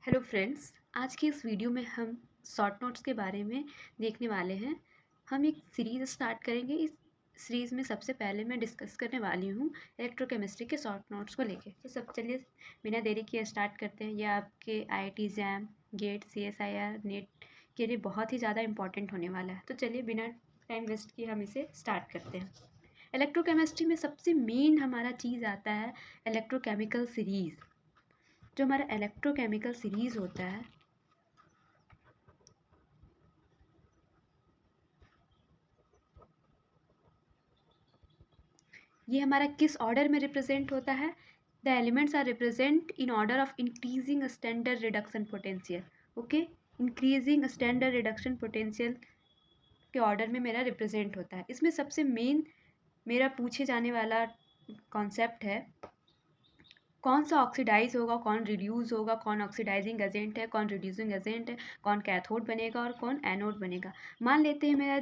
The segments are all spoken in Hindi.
हेलो फ्रेंड्स, आज की इस वीडियो में हम शॉर्ट नोट्स के बारे में देखने वाले हैं। हम एक सीरीज़ स्टार्ट करेंगे। इस सीरीज़ में सबसे पहले मैं डिस्कस करने वाली हूँ इलेक्ट्रोकेमिस्ट्री के शॉर्ट नोट्स को लेके। तो सब चलिए बिना देरी किए स्टार्ट करते हैं। यह आपके IIT JAM, GATE, CSIR, NET के लिए बहुत ही ज़्यादा इंपॉर्टेंट होने वाला है। तो चलिए बिना टाइम वेस्ट किए हम इसे स्टार्ट करते हैं। इलेक्ट्रोकेमिस्ट्री में सबसे मेन हमारा चीज़ आता है इलेक्ट्रोकेमिकल सीरीज़। जो हमारा इलेक्ट्रोकेमिकल सीरीज होता है ये हमारा किस ऑर्डर में रिप्रेजेंट होता है। The elements are represent in order of increasing standard reduction potential. Okay, increasing standard reduction potential के ऑर्डर में मेरा रिप्रेजेंट होता है। इसमें सबसे मेन मेरा पूछे जाने वाला कॉन्सेप्ट है कौन सा ऑक्सीडाइज होगा, कौन रिड्यूस होगा, कौन ऑक्सीडाइजिंग एजेंट है, कौन रिड्यूसिंग एजेंट है, कौन कैथोड बनेगा और कौन एनोड बनेगा। मान लेते हैं मेरा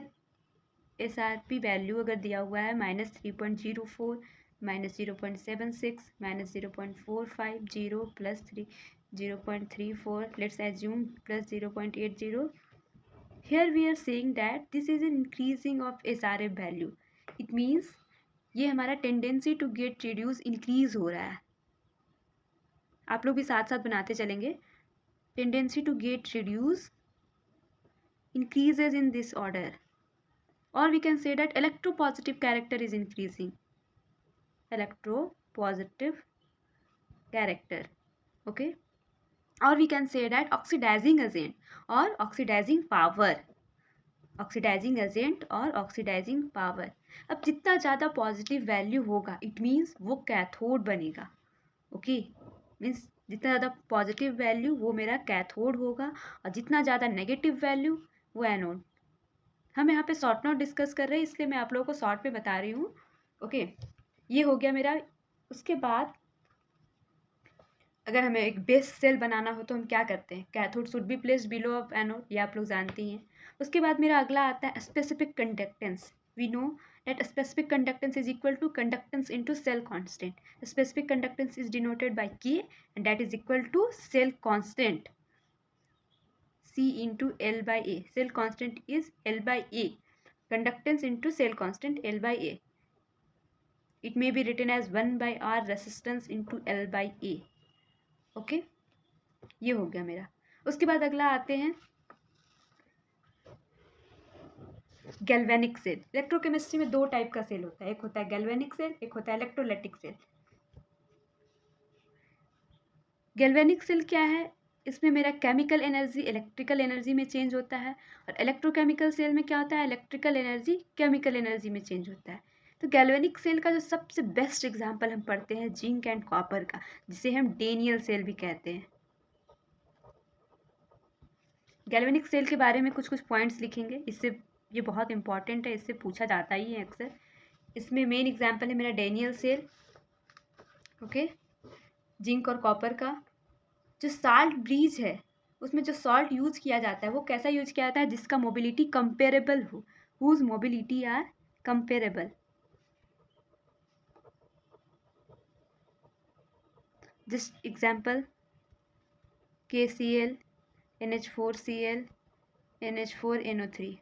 SRP वैल्यू अगर दिया हुआ है -3.04, -0.76, -0.450 +0.34, let's assume +0.80. Here we are saying that this is an increasing of SRF value. It means ये हमारा tendency to get reduce increase हो रहा है। आप लोग भी साथ साथ बनाते चलेंगे। Tendency to get reduce increases in this order, or we can say that electropositive character is increasing. Electropositive character, okay, or we can say that oxidizing agent or oxidizing power. Oxidizing agent और ऑक्सीडाइजिंग पावर। अब जितना ज़्यादा पॉजिटिव वैल्यू होगा इट मीन्स वो कैथोड बनेगा। ओके, मीन्स जितना ज़्यादा पॉजिटिव वैल्यू वो मेरा कैथोड होगा और जितना ज़्यादा नेगेटिव वैल्यू वो एनोड। हम यहाँ पे शॉर्ट नोट डिस्कस कर रहे हैं इसलिए मैं आप लोगों को शॉर्ट में बता रही हूँ। ओके, ये हो गया मेरा। उसके बाद अगर हमें एक बेस सेल बनाना हो तो हम क्या करते हैं, cathode should be placed below of anode, ये आप लोग जानते ही हैं। उसके बाद मेरा अगला आता है specific conductance. We know that specific conductance is equal to conductance into cell constant. Specific conductance is denoted by K and that is equal to cell constant C into L by A. Cell constant is L by A. Conductance into cell constant L by A. It may be written as 1 by R resistance into L by A. Okay, ये हो गया मेरा। उसके बाद अगला आते हैं गैल्वेनिक सेल। इलेक्ट्रोकेमिस्ट्री में दो टाइप का सेल होता है, एक होता है गैल्वेनिक सेल, एक होता है इलेक्ट्रोलाइटिक सेल। गैल्वेनिक सेल क्या है, इसमें मेरा केमिकल एनर्जी इलेक्ट्रिकल एनर्जी में चेंज होता है, और इलेक्ट्रोकेमिकल सेल में क्या होता है, इलेक्ट्रिकल एनर्जी केमिकल एनर्जी में चेंज होता है। तो गैल्वेनिक सेल का जो सबसे बेस्ट एग्जांपल हम पढ़ते हैं जिंक एंड कॉपर का, जिसे हम डेनियल सेल भी कहते हैं। गैल्वेनिक सेल के बारे में कुछ कुछ पॉइंट्स लिखेंगे, इससे ये बहुत इंपॉर्टेंट है, इससे पूछा जाता ही है अक्सर। इसमें मेन एग्जांपल है मेरा डेनियल सेल। ओके, जिंक और कॉपर का जो साल्ट ब्रीज है उसमें जो सॉल्ट यूज किया जाता है वो कैसा यूज किया जाता है, जिसका मोबिलिटी कंपेरेबल हो, whose mobility are comparable. Just example KCl, NH4Cl, NH4NO3.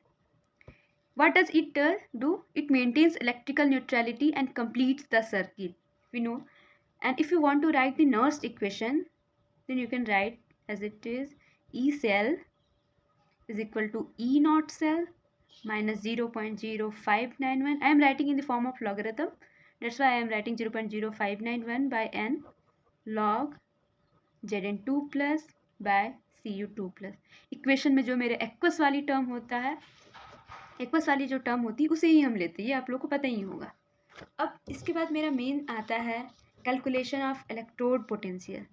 What does it do? It maintains electrical neutrality and completes the circuit. We know. And if you want to write the Nernst equation, then you can write as it is: E cell is equal to E naught cell minus 0.0591. I am writing in the form of logarithm. That's why I am writing 0.0591 by n log Zn2 plus by Cu2 plus. Equation में जो मेरे एक्वस वाली टर्म होता है, एक्वस वाली जो टर्म होती है उसे ही हम लेते हैं, ये आप लोग को पता ही होगा। अब इसके बाद मेरा मेन आता है calculation of electrode potential.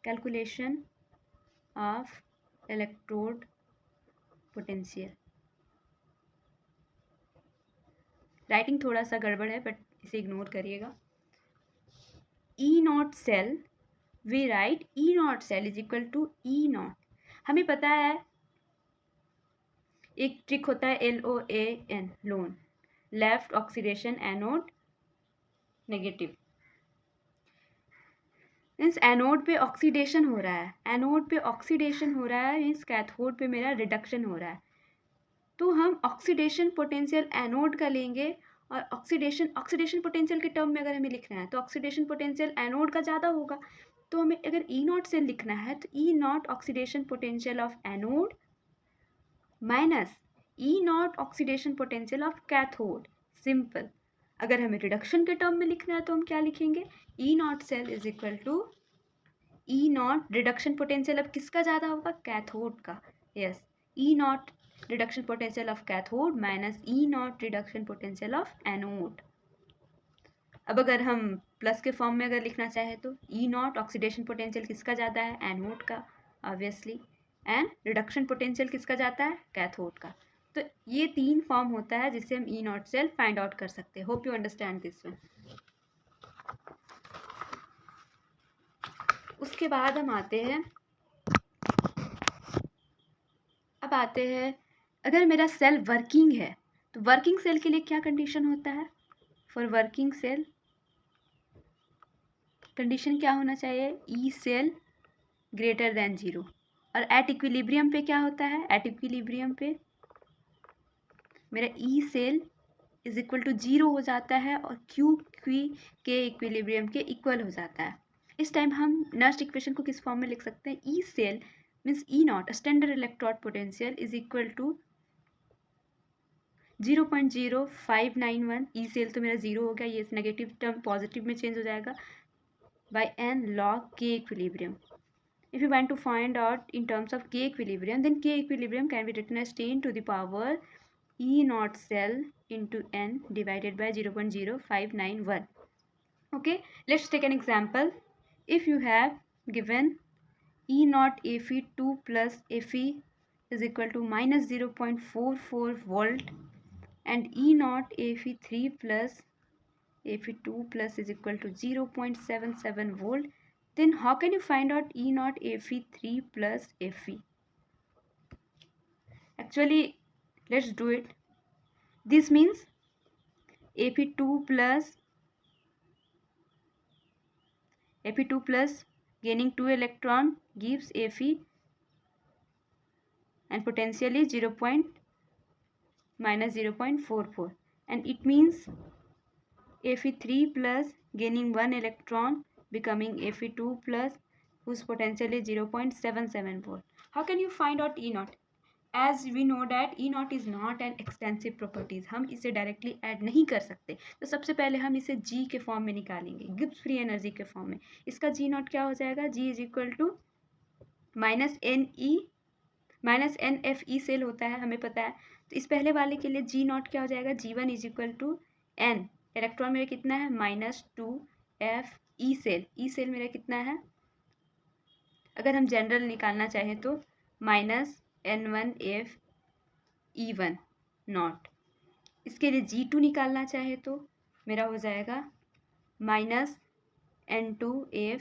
Calculation of electrode potential. Writing थोड़ा सा गड़बड़ है बट इसे इग्नोर करिएगा। E naught cell, we write E naught cell is equal to E naught. हमें पता है एक ट्रिक होता है LOAN, loan, left oxidation anode negative. Means anode पे ऑक्सीडेशन हो रहा है, एनोड पे ऑक्सीडेशन हो रहा है मीन्स कैथोड पे मेरा रिडक्शन हो रहा है। तो हम ऑक्सीडेशन पोटेंशियल एनोड का लेंगे और ऑक्सीडेशन पोटेंशियल के टर्म में अगर हमें लिखना है तो ऑक्सीडेशन पोटेंशियल एनोड का ज़्यादा होगा। तो हमें अगर ई नॉट से लिखना है तो E naught oxidation potential of anode minus E naught oxidation potential of cathode. Simple. अगर हमें रिडक्शन के टर्म में लिखना है तो हम क्या लिखेंगे, E naught cell is equal to E naught reduction potential अब किसका ज़्यादा होगा, कैथोड का। Yes, E naught reduction potential of cathode minus E naught reduction potential of anode. अब अगर हम प्लस के फॉर्म में अगर लिखना चाहे तो ई नॉट ऑक्सीडेशन पोटेंशियल किसका ज़्यादा है, एनोड का ऑब्वियसली, एंड रिडक्शन पोटेंशियल किसका जाता है, कैथोड का। तो ये 3 फॉर्म होता है जिससे हम ई नॉट सेल फाइंड आउट कर सकते हैं। Hope you understand this one. उसके बाद हम आते हैं, अब आते हैं अगर मेरा सेल वर्किंग है तो वर्किंग सेल के लिए क्या कंडीशन होता है। फॉर वर्किंग सेल कंडीशन क्या होना चाहिए, ई सेल ग्रेटर देन 0। और एट इक्विलिब्रियम पे क्या होता है, एट इक्विलिब्रियम पे मेरा E cell is equal to 0 हो जाता है और क्यू क्वी के इक्विलिब्रियम के इक्वल हो जाता है। इस टाइम हम नर्स्ट इक्वेशन को किस फॉर्म में लिख सकते हैं, E cell means E naught standard electrode potential is equal to 0.0591। E cell तो मेरा 0 हो गया, ये नेगेटिव टर्म पॉजिटिव में चेंज हो जाएगा, by n log k equilibrium. If you want to find out in terms of k equilibrium, then k equilibrium can be written as 10 to the power e naught cell into n divided by 0.0591. Okay, let's take an example. If you have given e naught Fe2 plus Fe is equal to minus 0.44 volt and e naught Fe3 plus Fe2 plus is equal to 0.77 volt, then how can you find out E naught Fe3 plus Fe? Actually, let's do it. This means Fe2 plus gaining 2 electron gives Fe and potentially minus 0.44, and it means Fe3 plus gaining 1 electron becoming Fe2 plus whose potential is 0.77 volt. How can you find out E naught? As we know that E naught is not an extensive properties, हम इसे directly add नहीं कर सकते। तो सबसे पहले हम इसे G के फॉर्म में निकालेंगे, गिब्स फ्री एनर्जी के फॉर्म में। इसका G naught क्या हो जाएगा, G is equal to minus n F E cell होता है, हमें पता है। तो इस पहले वाले के लिए G naught क्या हो जाएगा, G1 is equal to n, electron मेरा कितना है -2f E cell, E cell मेरा कितना है, अगर हम जनरल निकालना चाहें तो -n1f E1 नॉट। इसके लिए G2 निकालना चाहे तो मेरा हो जाएगा -n2f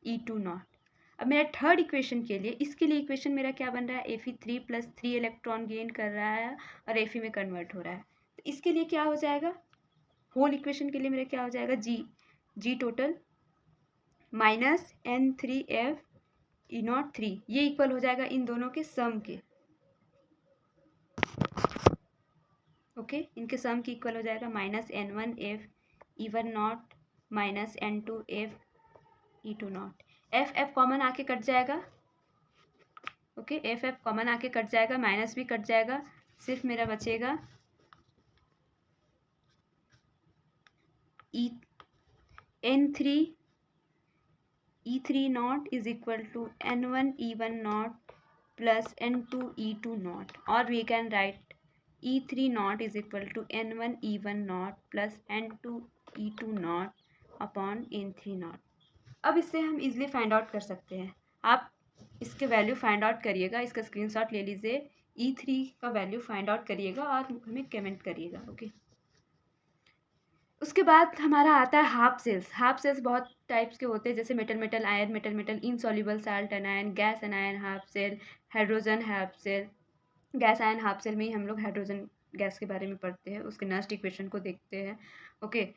E2 नॉट। अब मेरा थर्ड इक्वेशन के लिए, इसके लिए इक्वेशन मेरा क्या बन रहा है, Fe3 plus 3 इलेक्ट्रॉन गेन कर रहा है और Fe में कन्वर्ट हो रहा है। तो इसके लिए क्या हो जाएगा, होल इक्वेशन के लिए मेरा क्या हो जाएगा, जी टोटल -n3f E नॉट 3, ये इक्वल हो जाएगा इन दोनों के सम के। ओके, इनके सम की इक्वल हो जाएगा -n1f E1 naught minus n2f E2 naught. F common आके कट जाएगा। ओके, एफ कॉमन आके कट जाएगा, माइनस भी कट जाएगा, सिर्फ मेरा बचेगा E3 naught is equal to n1 E1 naught plus n2 E2 naught, और we can write E3 naught is equal to n1 E1 naught plus n2 E2 naught upon n3 naught. अब इससे हम इजीली फाइंड आउट कर सकते हैं। आप इसके वैल्यू फाइंड आउट करिएगा, इसका स्क्रीनशॉट ले लीजिए, E3 का वैल्यू फाइंड आउट करिएगा और हमें कमेंट करिएगा। ओके, उसके बाद हमारा आता है हाफ सेल्स। हाफ सेल्स बहुत टाइप्स के होते हैं, जैसे metal ion, metal insoluble salt anion, gas anion half cell, hydrogen half cell. Gas ion half cell में ही हम लोग हाइड्रोजन गैस के बारे में पढ़ते हैं, उसके नेक्स्ट इक्वेशन को देखते हैं। ओके,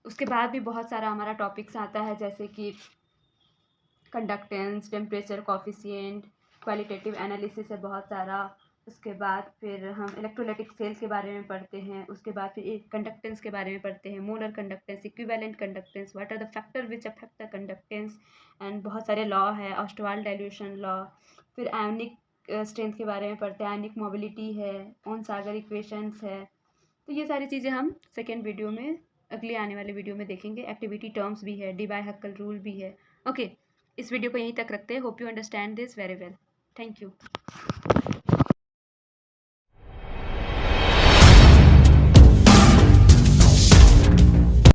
उसके बाद भी बहुत सारा हमारा टॉपिक्स आता है, जैसे कि conductance, temperature coefficient, qualitative analysis है बहुत सारा। उसके बाद फिर हम इलेक्ट्रोलाइटिक सेल्स के बारे में पढ़ते हैं। उसके बाद फिर एक कंडक्टेंस के बारे में पढ़ते हैं, molar conductance, equivalent conductance, what are the factor which affect the conductance, and बहुत सारे लॉ है, ऑस्टवाल्ड डाइल्यूशन लॉ। फिर आयोनिक स्ट्रेंथ के बारे में पढ़ते हैं, आयोनिक मोबिलिटी है, ओन सागर इक्वेशंस है। तो ये सारी चीज़ें हम सेकेंड वीडियो में, अगले आने वाले वीडियो में देखेंगे। एक्टिविटी टर्म्स भी है, डिबाय-हक्कल रूल भी है। ओके, इस वीडियो को यहीं तक रखते हैं। Hope you understand this very well. Thank you.